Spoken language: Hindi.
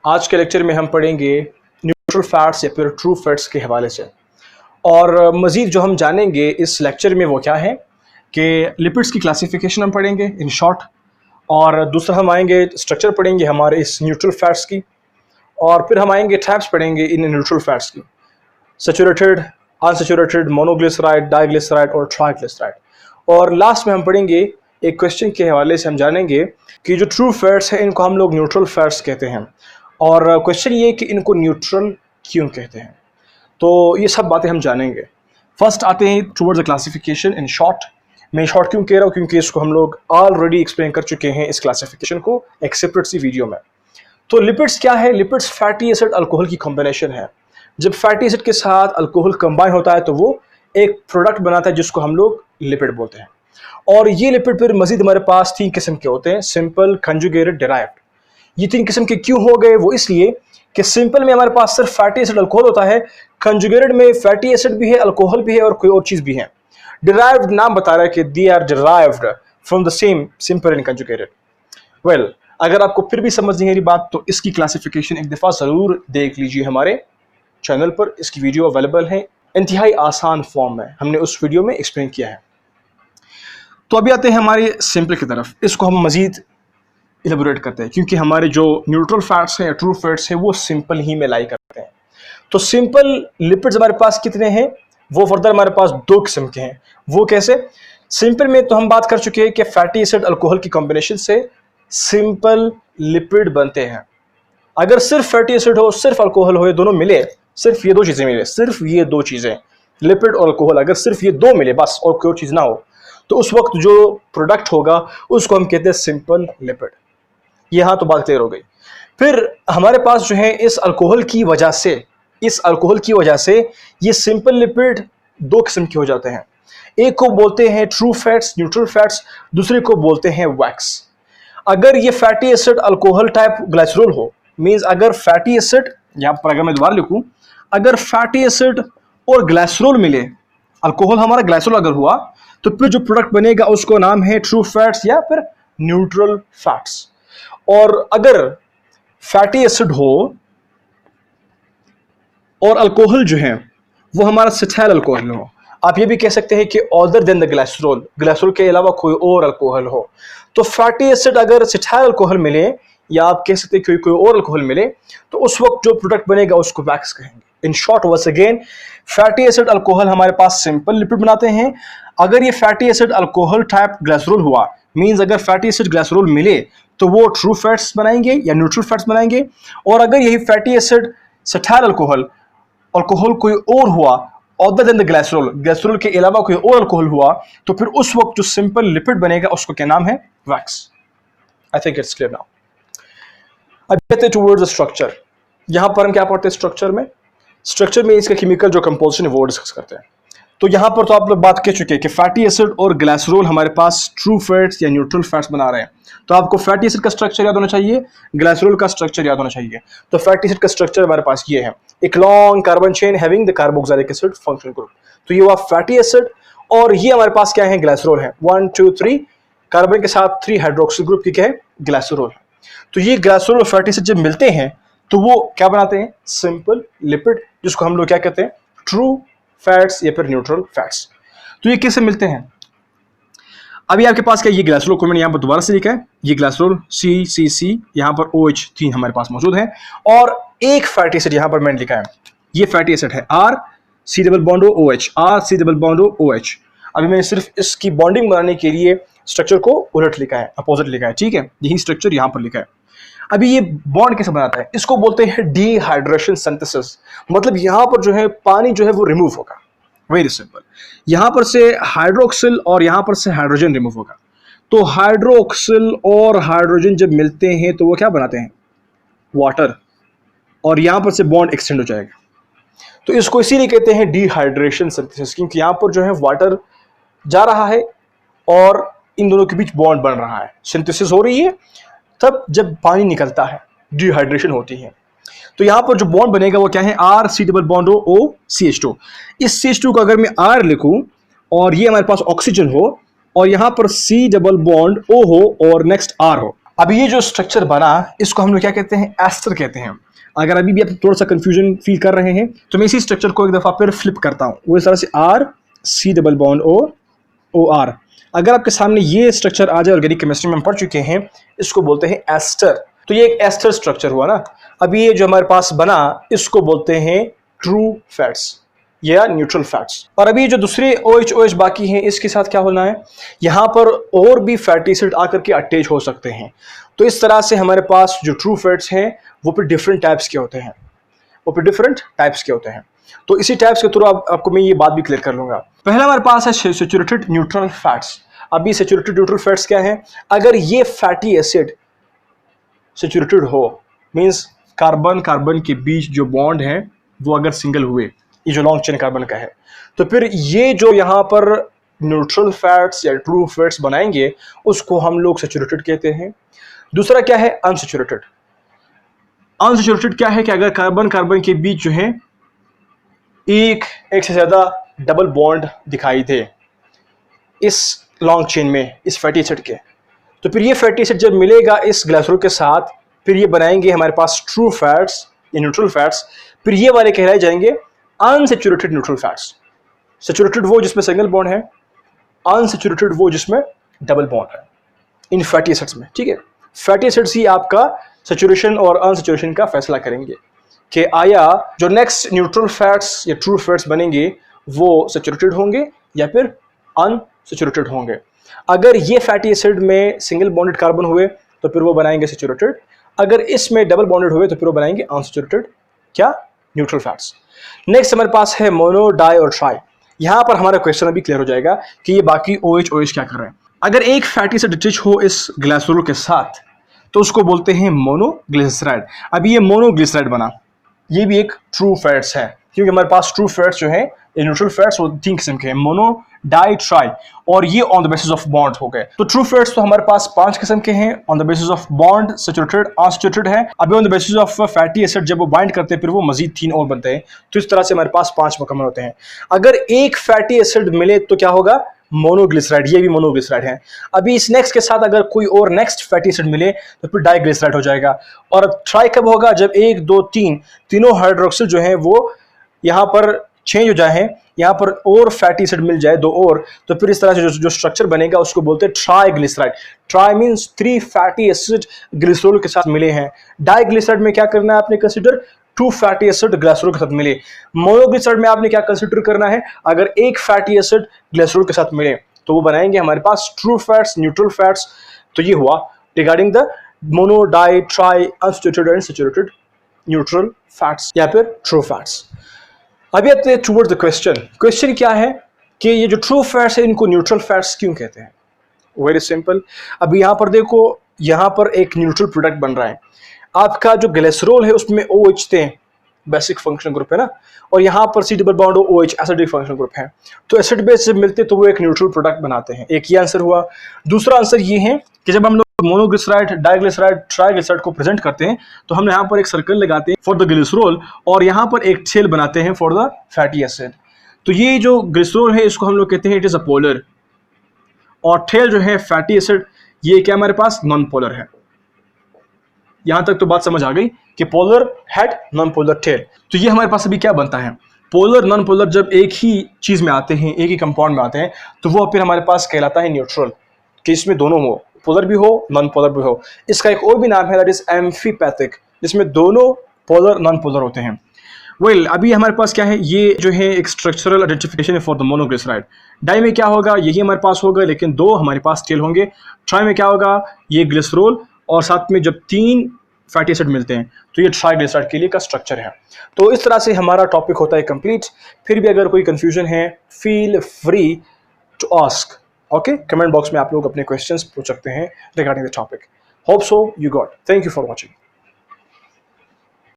आज के लेक्चर में हम पढ़ेंगे न्यूट्रल फैट्स या फिर ट्रू फैट्स के हवाले से। और मज़ीद जो हम जानेंगे इस लेक्चर में वो क्या है कि लिपिड्स की क्लासिफिकेशन हम पढ़ेंगे इन शॉर्ट, और दूसरा हम आएंगे स्ट्रक्चर पढ़ेंगे हमारे इस न्यूट्रल फैट्स की, और फिर हम आएंगे टाइप्स पढ़ेंगे इन न्यूट्रल फैट्स की, सैचुरेटेड, अनसैचुरेटेड, मोनोग्लिसराइड, डाइग्लिसराइड और ट्राइग्लिसराइड। और लास्ट में हम पढ़ेंगे एक क्वेश्चन के हवाले से हम जानेंगे कि जो ट्रू फैट्स हैं इनको हम लोग न्यूट्रल फैट्स कहते हैं, और क्वेश्चन ये कि इनको न्यूट्रल क्यों कहते हैं। तो ये सब बातें हम जानेंगे। फर्स्ट आते हैं towards the classification in short. मैं शॉर्ट क्यों कह रहा हूँ, क्योंकि इसको हम लोग ऑलरेडी एक्सप्लेन कर चुके हैं इस क्लासिफिकेशन को एक सेपरेट सी वीडियो में। तो लिपिड्स क्या है? लिपिड्स फैटी एसिड अल्कोहल की कॉम्बिनेशन है। जब फैटी एसिड के साथ अल्कोहल कंबाइन होता है तो वो एक प्रोडक्ट बनाता है जिसको हम लोग लिपिड बोलते हैं। और ये लिपिड फिर मजीद हमारे पास 3 किस्म के होते हैं, सिंपल, कंजुगेटेड, डेराइव्ड। ये 3 किस्म के क्यों हो गए? वो इसलिए कि सिंपल में हमारे पास सिर्फ फैटी एसिड अल्कोहल होता है, कंजुगेटेड में फैटी एसिड भी है, अल्कोहल भी है और कोई और चीज़ भी है। डेराइव्ड नाम बता रहा है कि they are derived from the same simple and conjugated. Well, अगर आपको फिर भी समझ नहीं आ रही बात तो इसकी क्लासिफिकेशन एक दफ़ा ज़रूर देख लीजिए। हमारे चैनल पर इसकी वीडियो अवेलेबल है इंतहाई आसान फॉर्म में, हमने उस वीडियो में एक्सप्लेन किया है। तो अभी आते हैं हमारे सिंपल की तरफ। इसको हम मज़ीद इलेबोरेट करते हैं क्योंकि हमारे जो न्यूट्रल फैट्स हैं या ट्रू फैट्स हैं वो सिंपल ही में लाई करते हैं। तो सिंपल लिपिड्स हमारे पास कितने हैं? वो फर्दर हमारे पास 2 किस्म के हैं। वो कैसे? सिंपल में तो हम बात कर चुके हैं कि फैटी एसिड अल्कोहल की कॉम्बिनेशन से सिंपल लिपिड बनते हैं। अगर सिर्फ फैटी एसिड हो, सिर्फ अल्कोहल हो, ये दोनों मिले, सिर्फ ये 2 चीज़ें मिले, सिर्फ ये 2 चीज़ें, लिपिड और अल्कोहल, अगर सिर्फ ये 2 मिले बस और कोई और चीज़ ना हो, तो उस वक्त जो प्रोडक्ट होगा उसको हम कहते हैं सिंपल लिपिड। यहाँ तो बात क्लियर हो गई। फिर हमारे पास जो है इस अल्कोहल की वजह से ये सिंपल लिपिड 2 किस्म के हो जाते हैं। एक को बोलते हैं ट्रू फैट्स, न्यूट्रल फैट्स, दूसरे को बोलते हैं वैक्स। अगर ये fatty acid alcohol type glycerol हो, मींस अगर फैटी एसिड, यहाँ पर अगर मैं दोबारा लिखूं, अगर फैटी एसिड और ग्लाइसरोल मिले, अल्कोहल हमारा ग्लाइसरोल अगर हुआ, तो फिर जो प्रोडक्ट बनेगा उसको नाम है ट्रू फैट्स या फिर न्यूट्रल फैट्स। और अगर फैटी एसिड हो और अल्कोहल जो है वो हमारा सेटाइल अल्कोहल हो, आप ये भी कह सकते हैं कि other than the glycerol, glycerol के अलावा कोई और अल्कोहल हो, तो फैटी एसिड अगर सेटाइल अल्कोहल मिले या आप कह सकते हैं कोई और अल्कोहल मिले, तो उस वक्त जो प्रोडक्ट बनेगा उसको वैक्स कहेंगे। In short once again, fatty acid alcohol हमारे पास सिंपल लिपिड बनाते हैं। अगर ये fatty acid alcohol type glycerol हुआ, मींस अगर फैटी एसिड ग्लाइसरोल मिले तो वो ट्रू फैट्स बनाएंगे या न्यूट्रल फैट्स बनाएंगे। और अगर यही फैटी एसिड सेटाइल अल्कोहल कोई और हुआ other than the glycerol, glycerol के अलावा कोई और अल्कोहल हुआ, तो फिर उस वक्त जो सिंपल लिपिड बनेगा उसको क्या नाम है? Wax. I think it's clear now. अब कहते हैं टुवर्ड्स द स्ट्रक्चर। यहाँ पर हम क्या पढ़ते हैं स्ट्रक्चर में इसका केमिकल जो कंपोजिशन है वो डिस्कस करते हैं। तो यहाँ पर तो आप लोग बात कह चुके हैं कि फैटी एसिड और ग्लाइसरोल हमारे पास ट्रू फैट्स या न्यूट्रल फैट्स बना रहे हैं। तो आपको फैटी एसिड का स्ट्रक्चर याद होना चाहिए, ग्लाइसरोल का स्ट्रक्चर याद होना चाहिए। तो फैटी एसिड का स्ट्रक्चर हमारे पास ये है, एक long carbon chain having the carboxylic acid functional group. तो ये हुआ फैटी एसिड, और ये हमारे पास क्या है? ग्लाइसरोल है। 1 2 3 कार्बन के साथ 3 हाइड्रोक्सिल ग्रुप की क्या है? ग्लाइसरोल है। तो ये ग्लाइसरोल और फैटी एसिड जब मिलते हैं तो वो क्या बनाते हैं? सिंपल लिपिड, जिसको हम लोग क्या कहते हैं? ट्रू फैट्स या फिर न्यूट्रल फैट्स। तो ये कैसे मिलते हैं? अभी आपके पास क्या, ये ग्लाइसरोल को मैंने यहाँ पर दोबारा से लिखा है, ये ग्लाइसरोल CCC, यहाँ पर OH3 हमारे पास मौजूद है, और एक फैटी एसिड यहाँ पर मैंने लिखा है, ये फैटी एसिड है RC double bond OH, RC double bond OH। अभी मैंने सिर्फ इसकी बॉन्डिंग बनाने के लिए स्ट्रक्चर को उलट लिखा है, अपोजिट लिखा है, ठीक है? यही स्ट्रक्चर यहाँ पर लिखा है। अभी ये बॉन्ड कैसे बनाता है? इसको बोलते हैं डिहाइड्रेशन सिंथेसिस। मतलब यहाँ पर जो है पानी जो है वो रिमूव होगा, वेरी सिंपल। यहाँ पर से हाइड्रोक्सिल और यहाँ पर से हाइड्रोजन रिमूव होगा। तो हाइड्रोक्सिल और हाइड्रोजन जब मिलते हैं तो वो क्या बनाते हैं? वाटर, और यहाँ पर से बॉन्ड एक्सटेंड हो जाएगा। तो इसको इसीलिए कहते हैं डिहाइड्रेशन सिंथेसिस, क्योंकि यहाँ पर जो है वाटर जा रहा है और इन दोनों के बीच बॉन्ड बन रहा है, सिंथेसिस हो रही है। तब जब पानी निकलता है डिहाइड्रेशन होती है। तो यहाँ पर जो बॉन्ड बनेगा वो क्या है? RC double bond OCH2। इस CH2 को अगर मैं R लिखूं और ये हमारे पास ऑक्सीजन हो, और यहाँ पर C डबल बॉन्ड O हो और नेक्स्ट R हो, अभी ये जो स्ट्रक्चर बना इसको हम लोग क्या कहते हैं, एस्टर कहते हैं। अगर अभी भी आप थोड़ा सा कंफ्यूजन फील कर रहे हैं तो मैं इसी स्ट्रक्चर को एक दफ़ा फिर फ्लिप करता हूँ, वो इस तरह से R, C double bond O, OR। अगर आपके सामने ये स्ट्रक्चर आ जाए, ऑर्गेनिक केमिस्ट्री में हम पढ़ चुके हैं, इसको बोलते हैं एस्टर। तो ये एक एस्टर स्ट्रक्चर हुआ ना। अभी ये जो हमारे पास बना इसको बोलते हैं ट्रू फैट्स या न्यूट्रल फैट्स। और अभी जो दूसरे OH बाकी हैं इसके साथ क्या होना है, यहाँ पर और भी फैटी एसिड आकर के अटैच हो सकते हैं। तो इस तरह से हमारे पास जो ट्रू फैट्स हैं वो फिर डिफरेंट टाइप्स के होते हैं, तो इसी टाइप्स के थ्रू आपको मैं ये बात भी क्लियर कर लूंगा। पहला हमारे पास है सैचुरेटेड न्यूट्रल फैट्स। अभी सैचुरेटेड न्यूट्रल फैट्स क्या है, अगर ये फैटी एसिड सैचुरेटेड हो, मींस कार्बन कार्बन के बीच जो बॉन्ड है वो अगर सिंगल हुए, ये जो लॉन्ग चेन कार्बन का है, तो फिर ये जो यहाँ पर न्यूट्रल फैट्स या ट्रू फैट्स बनाएंगे उसको हम लोग सैचुरेटेड कहते हैं। दूसरा क्या है, अनसैचुरेटेड। अनसैचुरेटेड क्या है कि अगर कार्बन कार्बन के बीच जो है एक से ज़्यादा डबल बॉन्ड दिखाई दे इस लॉन्ग चेन में, इस फैटी एसिड के, तो फिर ये फैटी एसिड जब मिलेगा इस ग्लिसरॉल के साथ, फिर ये बनाएंगे हमारे पास ट्रू फैट्स या न्यूट्रल फैट्स। फिर ये वाले कहलाए जाएंगे अनसैचुरेटेड न्यूट्रल फैट्स। सैचुरेटेड वो जिसमें सिंगल बॉन्ड है, अनसैचुरेटेड वो जिसमें डबल बॉन्ड है इन फैटी एसिड्स में। ठीक है, फैटी एसिड्स ही आपका सैचुरेशन और अनसैचुरेशन का फैसला करेंगे कि आया जो नेक्स्ट न्यूट्रल फैट्स या ट्रू फैट्स बनेंगे वो सैचुरेटेड होंगे या फिर अनसैचुरेटेड होंगे। अगर ये फैटी एसिड में सिंगल बॉन्डेड कार्बन हुए तो फिर वो बनाएंगे सैचुरेटेड, अगर इसमें डबल बॉन्डेड हुए तो फिर वो बनाएंगे अनसैचुरेटेड क्या, न्यूट्रल फैट्स। नेक्स्ट हमारे पास है मोनो, डाई और ट्राई। यहाँ पर हमारा क्वेश्चन अभी क्लियर हो जाएगा कि ये बाकी OH क्या कर रहे हैं। अगर एक फैटी एसिड अटैच हो इस ग्लिसरॉल के साथ तो उसको बोलते हैं मोनोग्लिसराइड। अभी ये मोनोग्लिसराइड बना, ये भी एक ट्रू फैट्स है, क्योंकि हमारे पास ट्रू फैट्स जो है न्यूट्रल फैट्स वो 3 किस्म के हैं, मोनो, डाई, ट्राई, और ये on the basis of bond हो गए। तो ट्रू फैट्स तो हमारे पास 5 किस्म के हैं, on the basis of bond, saturated, unsaturated है। अभी on the basis of fatty acid जब वो बाइंड करते हैं फिर वो मजीद 3 और बनते हैं। तो इस तरह से हमारे पास 5 मुकम्मल होते हैं। अगर एक फैटी एसिड मिले तो क्या होगा, मोनोग्लिसराइड, ये भी मोनोग्लिसराइड है। अभी इस नेक्स्ट के साथ अगर कोई और नेक्स्ट फैटी एसिड मिले तो फिर डाइग्लिसराइड हो जाएगा। और ट्राई कब होगा, जब 1, 2, 3 तीनों हाइड्रोक्सिल जो है वो यहाँ पर चेंज हो जाए, यहाँ पर और फैटी एसिड मिल जाए 2 और, तो फिर इस तरह से जो स्ट्रक्चर बनेगा उसको बोलते हैं triglyceride. Try means 3 fatty acid glycerol के साथ मिले हैं। डाइग्लिसराइड में क्या करना है आपने कंसीडर, 2 फैटी एसिड ग्लिसरॉल के साथ मिले। मोनोग्लिसराइड में आपने क्या कंसीडर करना है, अगर एक फैटी एसिड ग्लिसरॉल के साथ मिले तो वो बनाएंगे हमारे पास ट्रू फैट्स, न्यूट्रल फैट्स। तो ये हुआ regarding the mono, di, tri, unsaturated and saturated neutral fats या फिर ट्रू फैट्स। अभी आते हैं टुवर्ड्स द क्वेश्चन। क्वेश्चन क्या है कि ये जो ट्रू फैट्स है इनको न्यूट्रल फैट्स क्यों कहते हैं। वेरी सिंपल, अभी यहाँ पर देखो, यहाँ पर एक न्यूट्रल प्रोडक्ट बन रहा है। आपका जो ग्लिसरॉल है उसमें OH थे, बेसिक फंक्शनल ग्रुप है ना, और यहाँ पर C double bond OH acidic functional group है। तो एसिड बेस जब मिलते तो वो एक न्यूट्रल प्रोडक्ट बनाते हैं। एक ये आंसर हुआ। दूसरा आंसर ये है कि जब हम लोग मोनोग्लिसराइड, डाइग्लिसराइड, ट्राइग्लिसराइड को प्रेजेंट करते हैं तो हम यहाँ पर एक सर्कल लगाते हैं फॉर द ग्लिसरॉल और यहाँ पर एक टेल बनाते हैं फॉर द फैटी एसिड। तो ये जो ग्लिसरॉल है इसको हम लोग कहते हैं इट इज अ पोलर, और टेल जो है फैटी एसिड ये क्या हमारे पास नॉन पोलर है। यहां तक तो बात समझ आ गई कि polar head, non polar tail. तो ये हमारे पास अभी क्या बनता है, पोलर नॉन पोलर जब एक ही चीज में आते हैं, एक ही कंपाउंड में आते हैं तो वो फिर हमारे पास कहलाता है न्यूट्रल, कि इसमें दोनों हो, पोलर भी हो नॉन पोलर भी हो। इसका एक और भी नाम है दैट इज एम्फीपैथिक, जिसमें दोनों पोलर नॉन पोलर होते हैं। वेल अभी हमारे पास क्या है, ये जो है एक स्ट्रक्चरल आइडेंटिफिकेशन है फॉर द मोनोग्लिसराइड। डाई में क्या होगा, यही हमारे पास होगा लेकिन 2 हमारे पास टेल होंगे। ट्राई में क्या होगा, ये ग्लिसरॉल और साथ में जब 3 फैटी एसिड मिलते हैं तो ये ट्राइग्लिसराइड के लिए का स्ट्रक्चर है। तो इस तरह से हमारा टॉपिक होता है कंप्लीट। फिर भी अगर कोई कंफ्यूजन है feel free to ask, okay, comment box में आप लोग अपने क्वेश्चंस पूछ सकते हैं regarding the topic. Hope so you got. Thank you for watching.